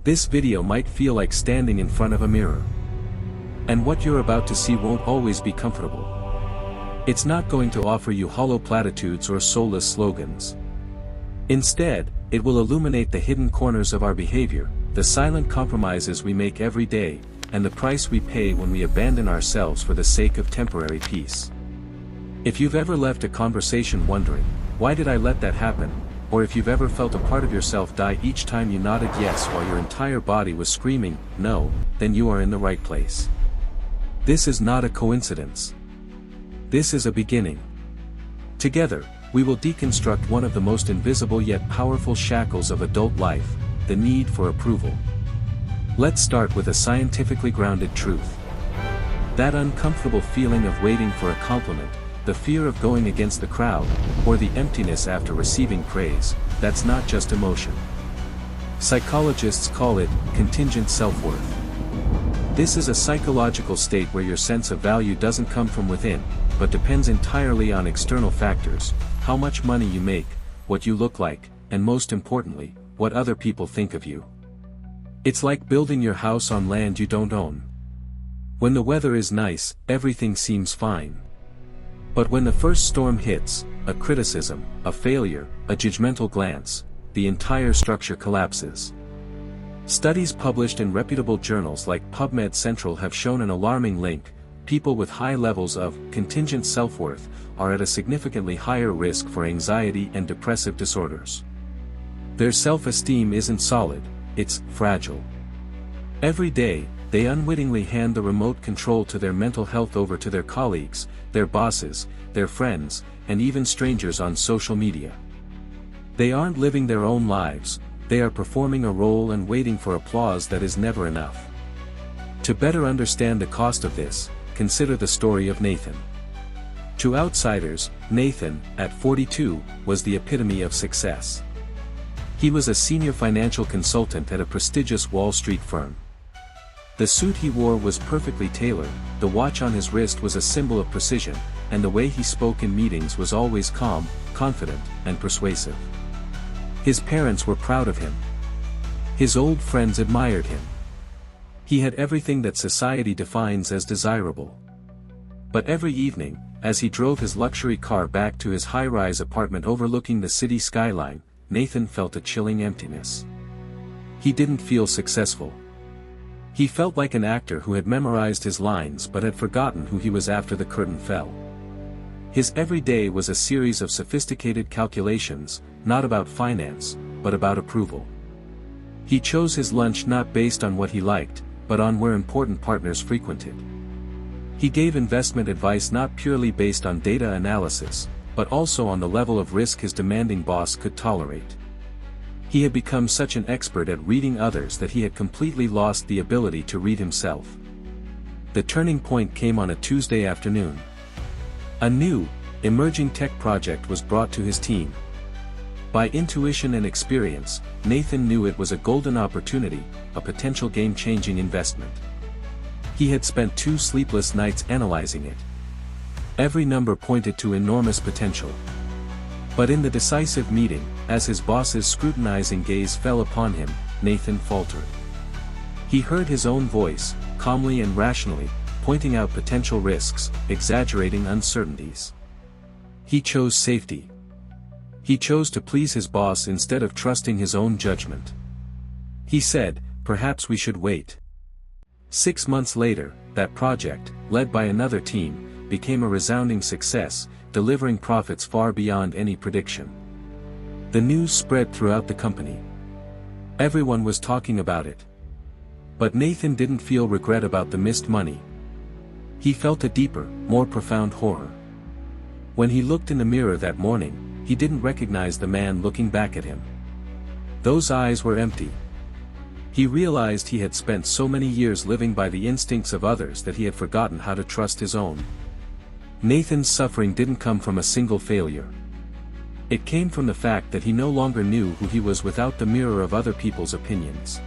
This video might feel like standing in front of a mirror. And what you're about to see won't always be comfortable. It's not going to offer you hollow platitudes or soulless slogans. Instead, it will illuminate the hidden corners of our behavior, the silent compromises we make every day, and the price we pay when we abandon ourselves for the sake of temporary peace. If you've ever left a conversation wondering, "Why did I let that happen?" or if you've ever felt a part of yourself die each time you nodded yes while your entire body was screaming, "No," then you are in the right place. This is not a coincidence. This is a beginning. Together, we will deconstruct one of the most invisible yet powerful shackles of adult life, the need for approval. Let's start with a scientifically grounded truth. That uncomfortable feeling of waiting for a compliment, the fear of going against the crowd, or the emptiness after receiving praise, that's not just emotion. Psychologists call it contingent self-worth. This is a psychological state where your sense of value doesn't come from within, but depends entirely on external factors: how much money you make, what you look like, and most importantly, what other people think of you. It's like building your house on land you don't own. When the weather is nice, everything seems fine. But when the first storm hits, a criticism, a failure, a judgmental glance, the entire structure collapses. Studies published in reputable journals like PubMed Central have shown an alarming link: people with high levels of contingent self-worth are at a significantly higher risk for anxiety and depressive disorders. Their self-esteem isn't solid, it's fragile. Every day, they unwittingly hand the remote control to their mental health over to their colleagues, their bosses, their friends, and even strangers on social media. They aren't living their own lives, they are performing a role and waiting for applause that is never enough. To better understand the cost of this, consider the story of Nathan. To outsiders, Nathan, at 42, was the epitome of success. He was a senior financial consultant at a prestigious Wall Street firm. The suit he wore was perfectly tailored, the watch on his wrist was a symbol of precision, and the way he spoke in meetings was always calm, confident, and persuasive. His parents were proud of him. His old friends admired him. He had everything that society defines as desirable. But every evening, as he drove his luxury car back to his high-rise apartment overlooking the city skyline, Nathan felt a chilling emptiness. He didn't feel successful. He felt like an actor who had memorized his lines but had forgotten who he was after the curtain fell. His every day was a series of sophisticated calculations, not about finance, but about approval. He chose his lunch not based on what he liked, but on where important partners frequented. He gave investment advice not purely based on data analysis, but also on the level of risk his demanding boss could tolerate. He had become such an expert at reading others that he had completely lost the ability to read himself. The turning point came on a Tuesday afternoon. A new, emerging tech project was brought to his team. By intuition and experience, Nathan knew it was a golden opportunity, a potential game-changing investment. He had spent 2 sleepless nights analyzing it. Every number pointed to enormous potential. But in the decisive meeting, as his boss's scrutinizing gaze fell upon him, Nathan faltered. He heard his own voice, calmly and rationally, pointing out potential risks, exaggerating uncertainties. He chose safety. He chose to please his boss instead of trusting his own judgment. He said, "Perhaps we should wait." 6 months later, that project, led by another team, became a resounding success, delivering profits far beyond any prediction. The news spread throughout the company. Everyone was talking about it. But Nathan didn't feel regret about the missed money. He felt a deeper, more profound horror. When he looked in the mirror that morning, he didn't recognize the man looking back at him. Those eyes were empty. He realized he had spent so many years living by the instincts of others that he had forgotten how to trust his own. Nathan's suffering didn't come from a single failure. It came from the fact that he no longer knew who he was without the mirror of other people's opinions.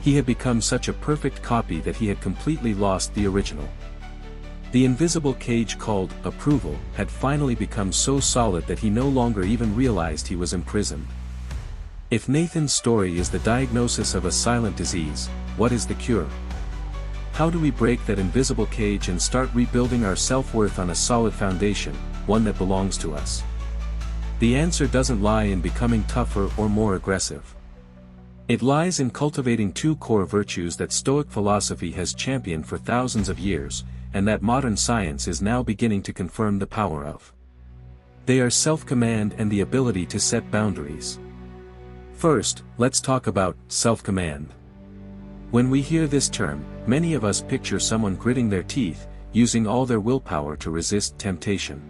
He had become such a perfect copy that he had completely lost the original. The invisible cage called approval had finally become so solid that he no longer even realized he was imprisoned. If Nathan's story is the diagnosis of a silent disease, what is the cure? How do we break that invisible cage and start rebuilding our self-worth on a solid foundation, one that belongs to us? The answer doesn't lie in becoming tougher or more aggressive. It lies in cultivating two core virtues that Stoic philosophy has championed for thousands of years, and that modern science is now beginning to confirm the power of. They are self-command and the ability to set boundaries. First, let's talk about self-command. When we hear this term, many of us picture someone gritting their teeth, using all their willpower to resist temptation.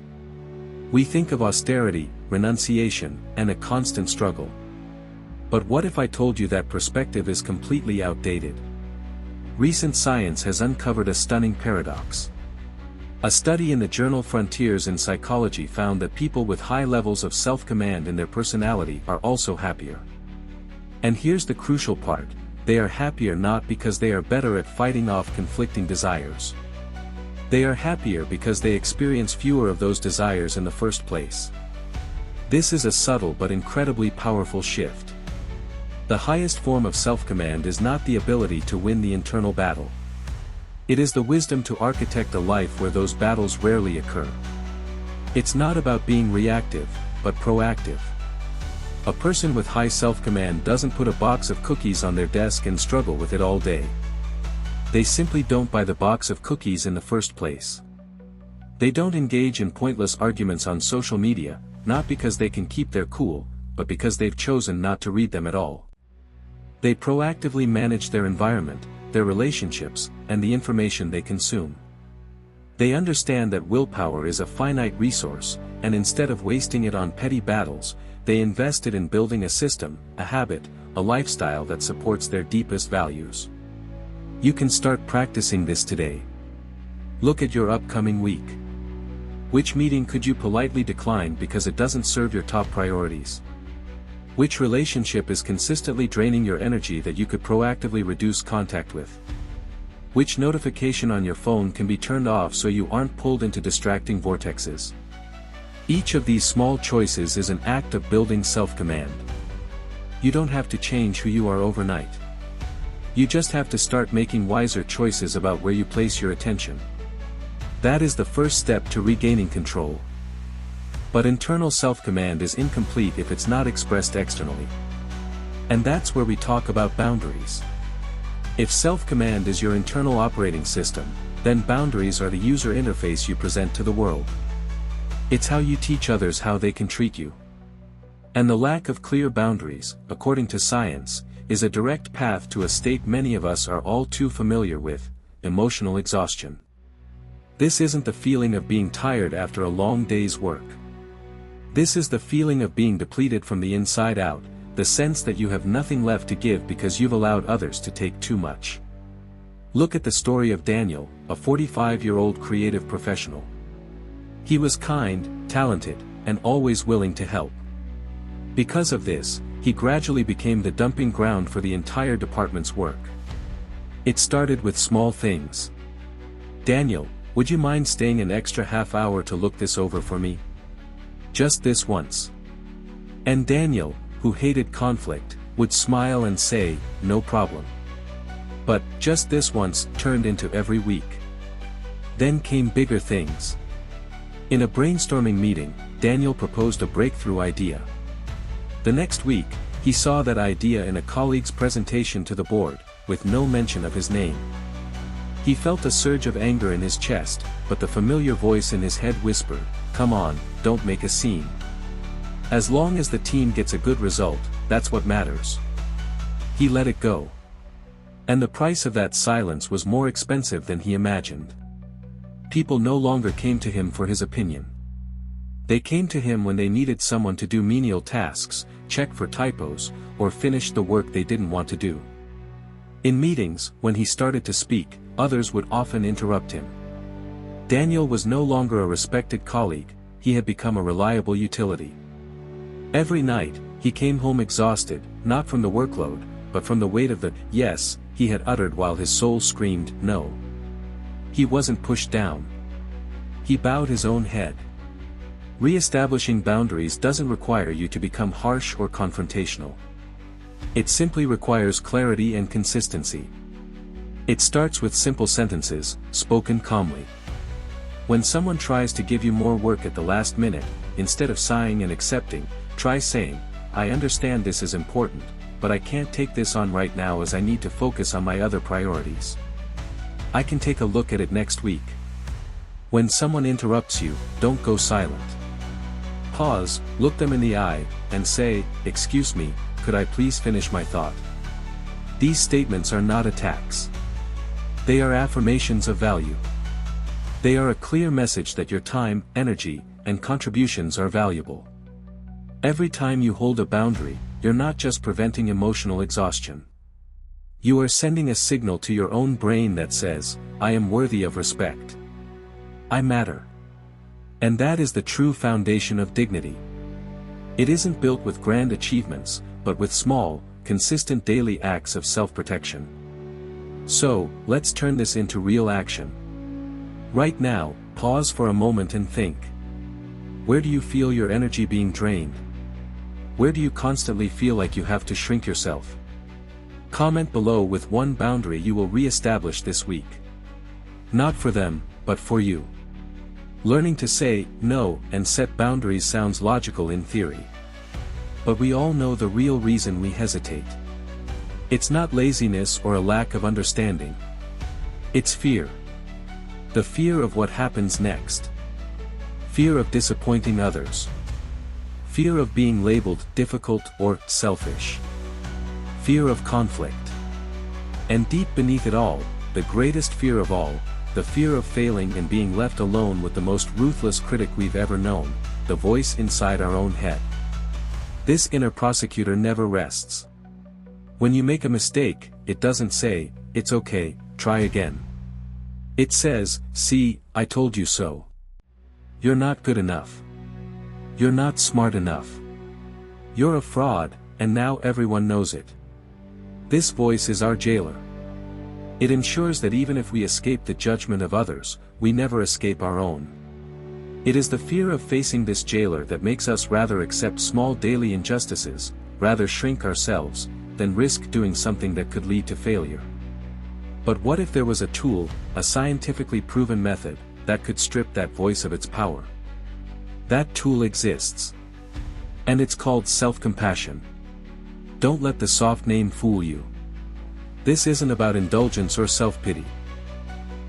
We think of austerity, renunciation, and a constant struggle. But what if I told you that perspective is completely outdated? Recent science has uncovered a stunning paradox. A study in the journal Frontiers in Psychology found that people with high levels of self-command in their personality are also happier. And here's the crucial part: they are happier not because they are better at fighting off conflicting desires. They are happier because they experience fewer of those desires in the first place. This is a subtle but incredibly powerful shift. The highest form of self-command is not the ability to win the internal battle. It is the wisdom to architect a life where those battles rarely occur. It's not about being reactive, but proactive. A person with high self-command doesn't put a box of cookies on their desk and struggle with it all day. They simply don't buy the box of cookies in the first place. They don't engage in pointless arguments on social media, not because they can keep their cool, but because they've chosen not to read them at all. They proactively manage their environment, their relationships, and the information they consume. They understand that willpower is a finite resource, and instead of wasting it on petty battles, they invest it in building a system, a habit, a lifestyle that supports their deepest values. You can start practicing this today. Look at your upcoming week. Which meeting could you politely decline because it doesn't serve your top priorities? Which relationship is consistently draining your energy that you could proactively reduce contact with? Which notification on your phone can be turned off so you aren't pulled into distracting vortexes? Each of these small choices is an act of building self-command. You don't have to change who you are overnight. You just have to start making wiser choices about where you place your attention. That is the first step to regaining control. But internal self-command is incomplete if it's not expressed externally. And that's where we talk about boundaries. If self-command is your internal operating system, then boundaries are the user interface you present to the world. It's how you teach others how they can treat you. And the lack of clear boundaries, according to science, is a direct path to a state many of us are all too familiar with: emotional exhaustion. This isn't the feeling of being tired after a long day's work. This is the feeling of being depleted from the inside out, the sense that you have nothing left to give because you've allowed others to take too much. Look at the story of Daniel, a 45-year-old creative professional. He was kind, talented, and always willing to help. Because of this, he gradually became the dumping ground for the entire department's work. It started with small things. "Daniel, would you mind staying an extra half hour to look this over for me? Just this once." And Daniel, who hated conflict, would smile and say, "No problem." But just this once turned into every week. Then came bigger things. In a brainstorming meeting, Daniel proposed a breakthrough idea. The next week, he saw that idea in a colleague's presentation to the board, with no mention of his name. He felt a surge of anger in his chest, but the familiar voice in his head whispered, "Come on, don't make a scene. As long as the team gets a good result, that's what matters." He let it go. And the price of that silence was more expensive than he imagined. People no longer came to him for his opinion. They came to him when they needed someone to do menial tasks, check for typos, or finish the work they didn't want to do. In meetings, when he started to speak, others would often interrupt him. Daniel was no longer a respected colleague, he had become a reliable utility. Every night, he came home exhausted, not from the workload, but from the weight of the "yes" he had uttered while his soul screamed "no." He wasn't pushed down. He bowed his own head. Re-establishing boundaries doesn't require you to become harsh or confrontational. It simply requires clarity and consistency. It starts with simple sentences, spoken calmly. When someone tries to give you more work at the last minute, instead of sighing and accepting, try saying, "I understand this is important, but I can't take this on right now as I need to focus on my other priorities. I can take a look at it next week." When someone interrupts you, don't go silent. Pause, look them in the eye, and say, "Excuse me, could I please finish my thought?" These statements are not attacks. They are affirmations of value. They are a clear message that your time, energy, and contributions are valuable. Every time you hold a boundary, you're not just preventing emotional exhaustion. You are sending a signal to your own brain that says, "I am worthy of respect. I matter." And that is the true foundation of dignity. It isn't built with grand achievements, but with small, consistent daily acts of self-protection. So, let's turn this into real action. Right now, pause for a moment and think. Where do you feel your energy being drained? Where do you constantly feel like you have to shrink yourself? Comment below with one boundary you will re-establish this week. Not for them, but for you. Learning to say no and set boundaries sounds logical in theory. But we all know the real reason we hesitate. It's not laziness or a lack of understanding. It's fear. The fear of what happens next. Fear of disappointing others. Fear of being labeled difficult or selfish. Fear of conflict. And deep beneath it all, the greatest fear of all, the fear of failing and being left alone with the most ruthless critic we've ever known, the voice inside our own head. This inner prosecutor never rests. When you make a mistake, it doesn't say, "It's okay, try again." It says, "See, I told you so. You're not good enough. You're not smart enough. You're a fraud, and now everyone knows it." This voice is our jailer. It ensures that even if we escape the judgment of others, we never escape our own. It is the fear of facing this jailer that makes us rather accept small daily injustices, rather shrink ourselves, than risk doing something that could lead to failure. But what if there was a tool, a scientifically proven method, that could strip that voice of its power? That tool exists. And it's called self-compassion. Don't let the soft name fool you. This isn't about indulgence or self-pity.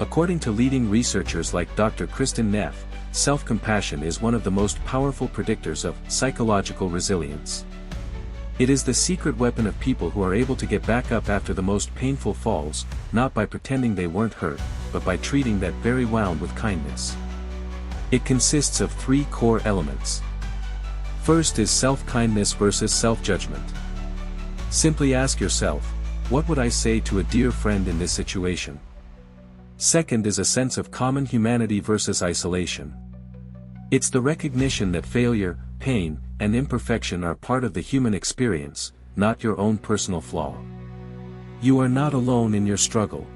According to leading researchers like Dr. Kristen Neff, self-compassion is one of the most powerful predictors of psychological resilience. It is the secret weapon of people who are able to get back up after the most painful falls, not by pretending they weren't hurt, but by treating that very wound with kindness. It consists of three core elements. First is self-kindness versus self-judgment. Simply ask yourself, what would I say to a dear friend in this situation? Second is a sense of common humanity versus isolation. It's the recognition that failure, pain, and imperfection are part of the human experience, not your own personal flaw. You are not alone in your struggle.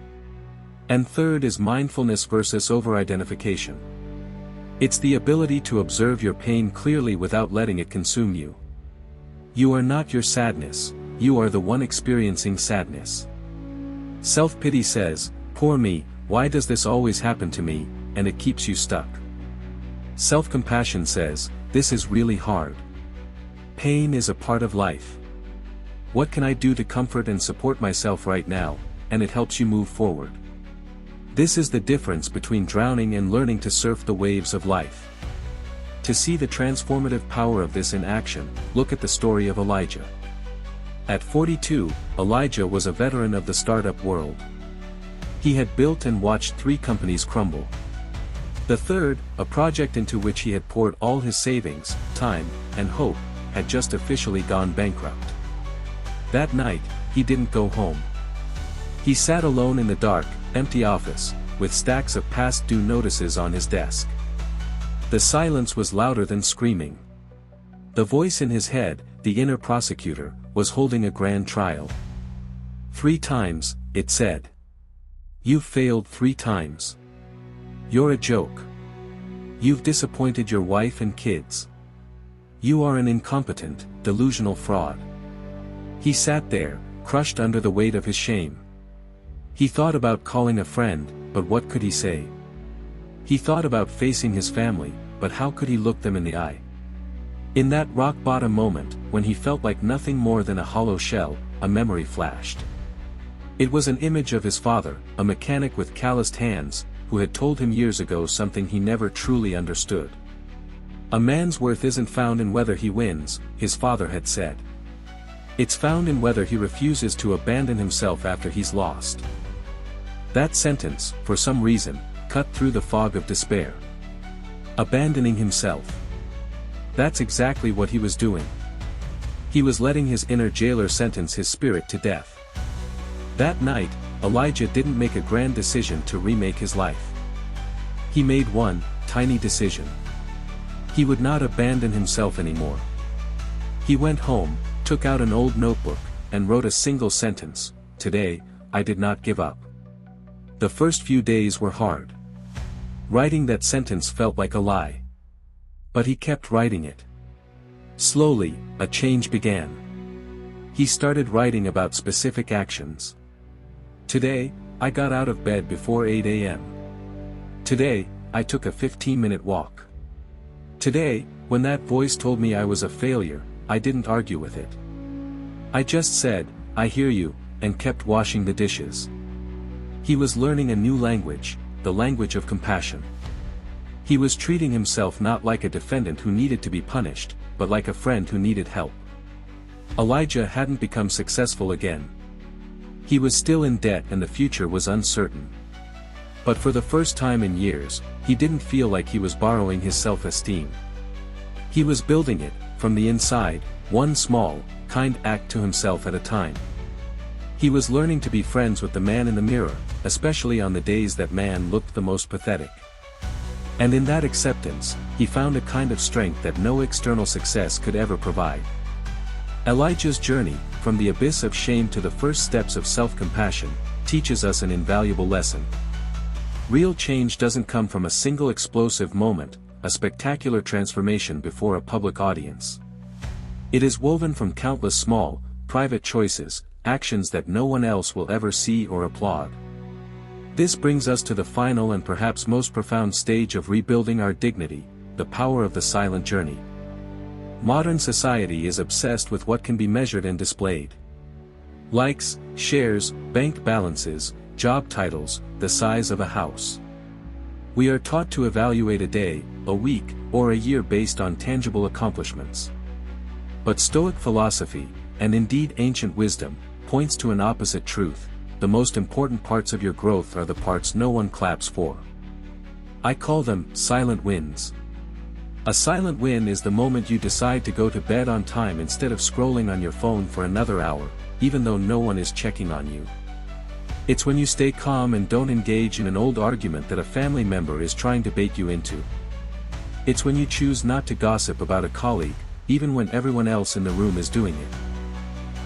And third is mindfulness versus over-identification. It's the ability to observe your pain clearly without letting it consume you. You are not your sadness, you are the one experiencing sadness. Self-pity says, "Poor me, why does this always happen to me?" and it keeps you stuck. Self-compassion says, "This is really hard. Pain is a part of life. What can I do to comfort and support myself right now?" and it helps you move forward. This is the difference between drowning and learning to surf the waves of life. To see the transformative power of this in action, look at the story of Elijah. At 42, Elijah was a veteran of the startup world. He had built and watched 3 companies crumble. The third, a project into which he had poured all his savings, time, and hope, had just officially gone bankrupt. That night, he didn't go home. He sat alone in the dark, empty office, with stacks of past due notices on his desk. The silence was louder than screaming. The voice in his head, the inner prosecutor, was holding a grand trial. 3 times, it said. "You've failed 3 times. You're a joke. You've disappointed your wife and kids. You are an incompetent, delusional fraud. He sat there, crushed under the weight of his shame. He thought about calling a friend, but what could he say? He thought about facing his family, but how could he look them in the eye? In that rock-bottom moment, when he felt like nothing more than a hollow shell, a memory flashed. It was an image of his father, a mechanic with calloused hands, who had told him years ago something he never truly understood. A man's worth isn't found in whether he wins, his father had said. It's found in whether he refuses to abandon himself after he's lost. That sentence, for some reason, cut through the fog of despair. Abandoning himself. That's exactly what he was doing. He was letting his inner jailer sentence his spirit to death. That night, Elijah didn't make a grand decision to remake his life. He made one tiny decision. He would not abandon himself anymore. He went home, took out an old notebook, and wrote a single sentence: "Today, I did not give up." The first few days were hard. Writing that sentence felt like a lie. But he kept writing it. Slowly, a change began. He started writing about specific actions. Today, I got out of bed before 8 a.m. Today, I took a 15-minute walk. Today, when that voice told me I was a failure, I didn't argue with it. I just said, "I hear you," and kept washing the dishes. He was learning a new language, the language of compassion. He was treating himself not like a defendant who needed to be punished, but like a friend who needed help. Elijah hadn't become successful again. He was still in debt and the future was uncertain. But for the first time in years, he didn't feel like he was borrowing his self-esteem. He was building it, from the inside, one small, kind act to himself at a time. He was learning to be friends with the man in the mirror, especially on the days that man looked the most pathetic. And in that acceptance, he found a kind of strength that no external success could ever provide. Elijah's journey, from the abyss of shame to the first steps of self-compassion, teaches us an invaluable lesson. Real change doesn't come from a single explosive moment, a spectacular transformation before a public audience. It is woven from countless small, private choices, actions that no one else will ever see or applaud. This brings us to the final and perhaps most profound stage of rebuilding our dignity, the power of the silent journey. Modern society is obsessed with what can be measured and displayed. Likes, shares, bank balances, job titles, the size of a house. We are taught to evaluate a day, a week, or a year based on tangible accomplishments. But Stoic philosophy, and indeed ancient wisdom, points to an opposite truth: the most important parts of your growth are the parts no one claps for. I call them silent wins. A silent win is the moment you decide to go to bed on time instead of scrolling on your phone for another hour, even though no one is checking on you. It's when you stay calm and don't engage in an old argument that a family member is trying to bait you into. It's when you choose not to gossip about a colleague, even when everyone else in the room is doing it.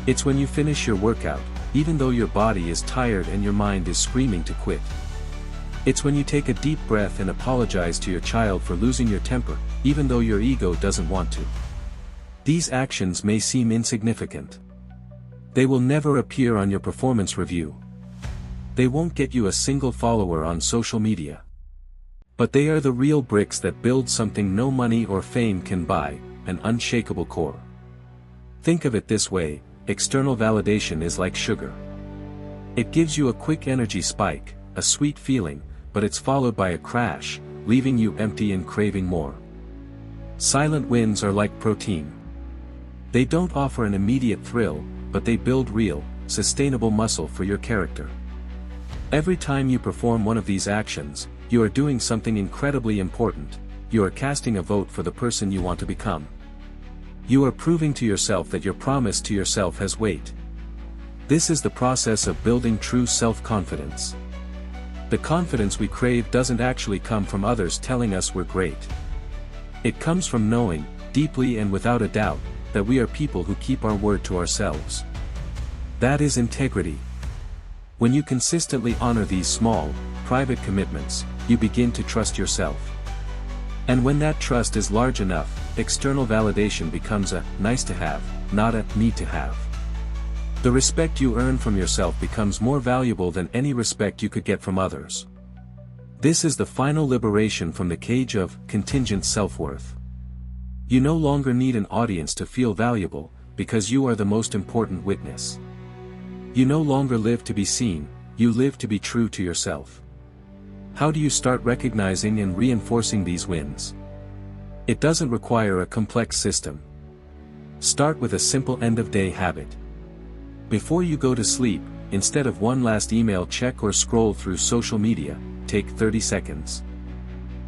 It's when you finish your workout, even though your body is tired and your mind is screaming to quit. It's when you take a deep breath and apologize to your child for losing your temper, even though your ego doesn't want to. These actions may seem insignificant. They will never appear on your performance review. They won't get you a single follower on social media. But they are the real bricks that build something no money or fame can buy, an unshakable core. Think of it this way: external validation is like sugar. It gives you a quick energy spike, a sweet feeling, but it's followed by a crash, leaving you empty and craving more. Silent wins are like protein. They don't offer an immediate thrill, but they build real, sustainable muscle for your character. Every time you perform one of these actions, you are doing something incredibly important. You are casting a vote for the person you want to become. You are proving to yourself that your promise to yourself has weight. This is the process of building true self-confidence. The confidence we crave doesn't actually come from others telling us we're great. It comes from knowing, deeply and without a doubt, that we are people who keep our word to ourselves. That is integrity. When you consistently honor these small, private commitments, you begin to trust yourself. And when that trust is large enough, external validation becomes a nice to have, not a need to have. The respect you earn from yourself becomes more valuable than any respect you could get from others. This is the final liberation from the cage of contingent self-worth. You no longer need an audience to feel valuable, because you are the most important witness. You no longer live to be seen, you live to be true to yourself. How do you start recognizing and reinforcing these wins? It doesn't require a complex system. Start with a simple end-of-day habit. Before you go to sleep, instead of one last email check or scroll through social media, take 30 seconds.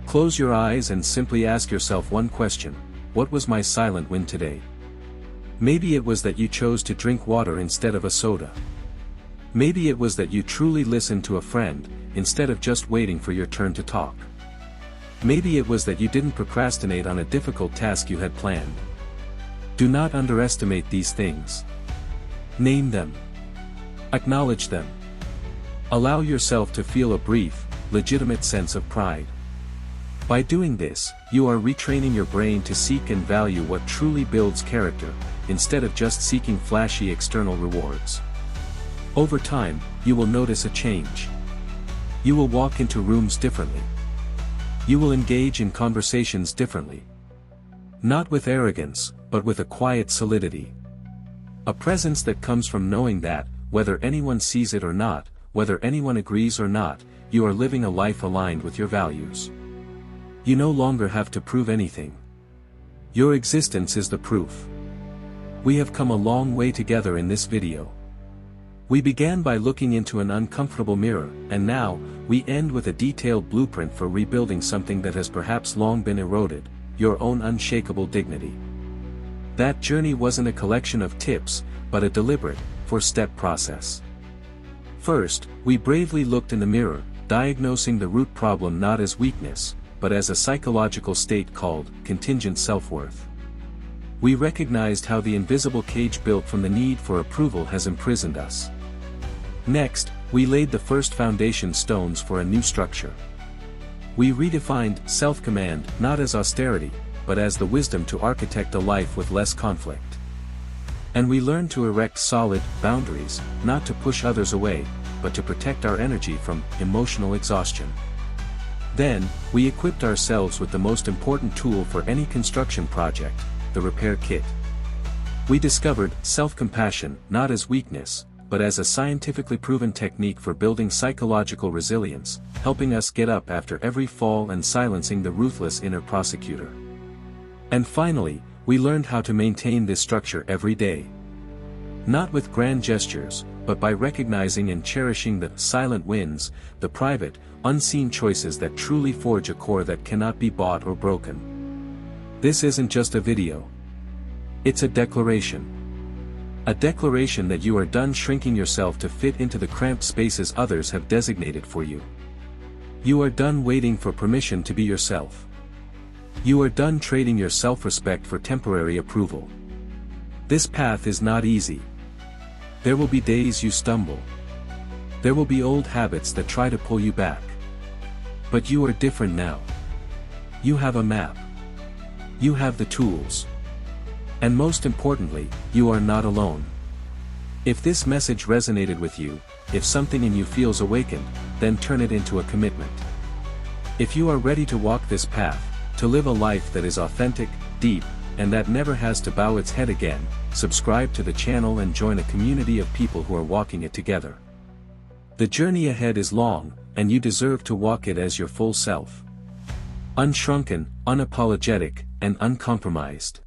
Close your eyes and simply ask yourself one question: what was my silent win today? Maybe it was that you chose to drink water instead of a soda. Maybe it was that you truly listened to a friend, instead of just waiting for your turn to talk. Maybe it was that you didn't procrastinate on a difficult task you had planned. Do not underestimate these things. Name them. Acknowledge them. Allow yourself to feel a brief, legitimate sense of pride. By doing this, you are retraining your brain to seek and value what truly builds character, instead of just seeking flashy external rewards. Over time, you will notice a change. You will walk into rooms differently. You will engage in conversations differently. Not with arrogance, but with a quiet solidity. A presence that comes from knowing that, whether anyone sees it or not, whether anyone agrees or not, you are living a life aligned with your values. You no longer have to prove anything. Your existence is the proof. We have come a long way together in this video. We began by looking into an uncomfortable mirror, and now, we end with a detailed blueprint for rebuilding something that has perhaps long been eroded, your own unshakable dignity. That journey wasn't a collection of tips, but a deliberate, four-step process. First, we bravely looked in the mirror, diagnosing the root problem not as weakness, but as a psychological state called contingent self-worth. We recognized how the invisible cage built from the need for approval has imprisoned us. Next, we laid the first foundation stones for a new structure. We redefined self-command not as austerity, but as the wisdom to architect a life with less conflict. And we learned to erect solid boundaries, not to push others away, but to protect our energy from emotional exhaustion. Then, we equipped ourselves with the most important tool for any construction project, the repair kit. We discovered self-compassion not as weakness, but as a scientifically proven technique for building psychological resilience, helping us get up after every fall and silencing the ruthless inner prosecutor. And finally, we learned how to maintain this structure every day. Not with grand gestures, but by recognizing and cherishing the silent wins, the private, unseen choices that truly forge a core that cannot be bought or broken. This isn't just a video. It's a declaration. A declaration that you are done shrinking yourself to fit into the cramped spaces others have designated for you. You are done waiting for permission to be yourself. You are done trading your self-respect for temporary approval. This path is not easy. There will be days you stumble. There will be old habits that try to pull you back. But you are different now. You have a map. You have the tools. And most importantly, you are not alone. If this message resonated with you, if something in you feels awakened, then turn it into a commitment. If you are ready to walk this path, to live a life that is authentic, deep, and that never has to bow its head again, subscribe to the channel and join a community of people who are walking it together. The journey ahead is long, and you deserve to walk it as your full self. Unshrunken, unapologetic, and uncompromised.